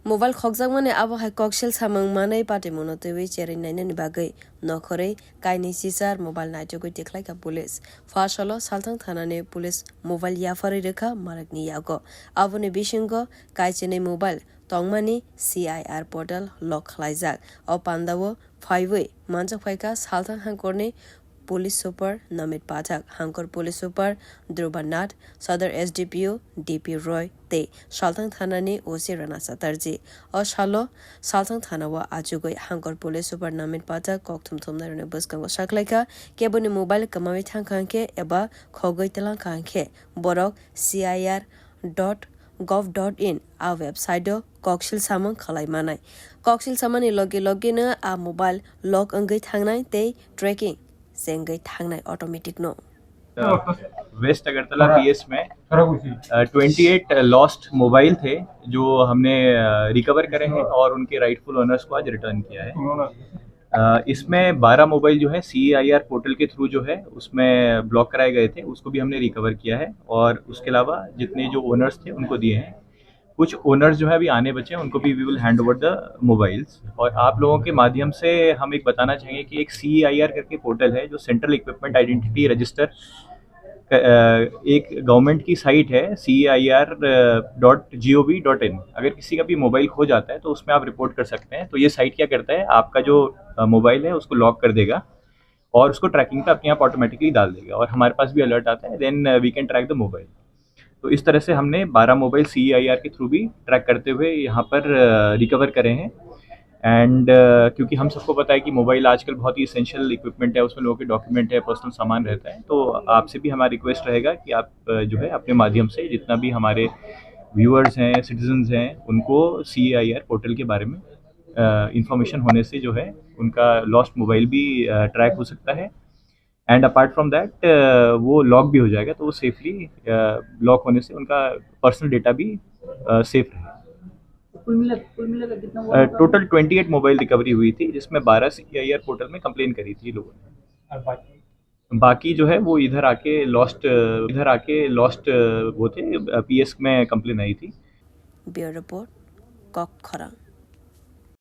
Mobile khokjak mane abo hai kokshel samang manai pati mono tewi cheri naina ni bagai nokhore kaini sisar mobile naito goi tiklai ka police fashalo salthang thana ne police mobile yafari rekha marakni yago abo ne bishingo kaichene mobile tongmani CIR portal lock khlaijak o pandawo phaiwe manjak phaika salthang hangkorni Police Super Namit Pathak, Hangkor Police Super Dhruvanat, Sadar SDPO DP Roy, Te, Salthang Thana ni OC Rana Satarji, O Shalo, Salthang Thana wa Ajugoi, Hangkor Police Super Namit Pathak, Koktum Tumna Rana Buskango Shaklaika, Kebuni Mobile Kamami Tangkanke, Eba, Kogoi Telang Kanke, Borok, CIR.gov.in, our website Kokshil Samang Khalai Manai. Kokshil Samani logi na a mobile log angai thangnai te tracking. सेंगई थांगनाय automatic no west Agartala PS में 28 lost mobile थे जो हमने recover करे हैं और उनके राइटफुल ओनर्स को आज रिटर्न किया है। इसमें 12 मोबाइल जो है CIR पोर्टल के थ्रू जो है उसमें ब्लॉक कराए गए थे, उसको भी हमने रिकवर किया है और उसके अलावा जितने जो ओनर्स थे उनको दिए हैं। कुछ ओनर्स जो है अभी आने बचे हैं, उनको भी we will hand over the mobiles. और आप लोगों के माध्यम से हम एक बताना चाहेंगे कि एक CIR करके पोर्टल है जो सेंट्रल इक्विपमेंट आइडेंटिटी रजिस्टर, एक गवर्नमेंट की साइट है CIR.gov.in। अगर किसी का भी मोबाइल खो जाता है तो उसमें आप रिपोर्ट कर सकते हैं। तो ये साइट क्या करता है, आपका जो मोबाइल है उसको लॉक कर देगा और उसको ट्रैकिंग पे अपने आप ऑटोमेटिकली डाल देगा और हमारे पास भी अलर्ट आता है, then we can track the mobile. तो इस तरह से हमने 12 मोबाइल CIR के थ्रू भी ट्रैक करते हुए यहाँ पर रिकवर करे हैं। एंड क्योंकि हम सबको पता है कि मोबाइल आजकल बहुत ही इसेंशियल इक्विपमेंट है, उसमें लोगों के डॉक्यूमेंट है, पर्सनल सामान रहता है। तो आपसे भी हमारा रिक्वेस्ट रहेगा कि आप जो है अपने माध्यम से जितना भी हमारे व्यूअर्स हैं, सिटीजन्स हैं, उनको CIR पोर्टल के बारे में इंफॉर्मेशन होने से जो है उनका लॉस्ट मोबाइल भी ट्रैक हो सकता है। एंड अपार्ट फ्रॉम दैट वो लॉक भी हो जाएगा, तो वो सेफली लॉक होने से उनका पर्सनल डेटा भी सेफ रहेगा। कुल मिला कर कितना हुआ? टोटल 28 मोबाइल रिकवरी हुई थी, जिसमें 12 CIR पोर्टल में कंप्लेन करी थी लोगों ने। और बाकी जो है वो इधर आके लॉस्ट वो थे, PS में कंप्लेन आई थी। ब्यूरो रिपोर्ट कॉक खरा।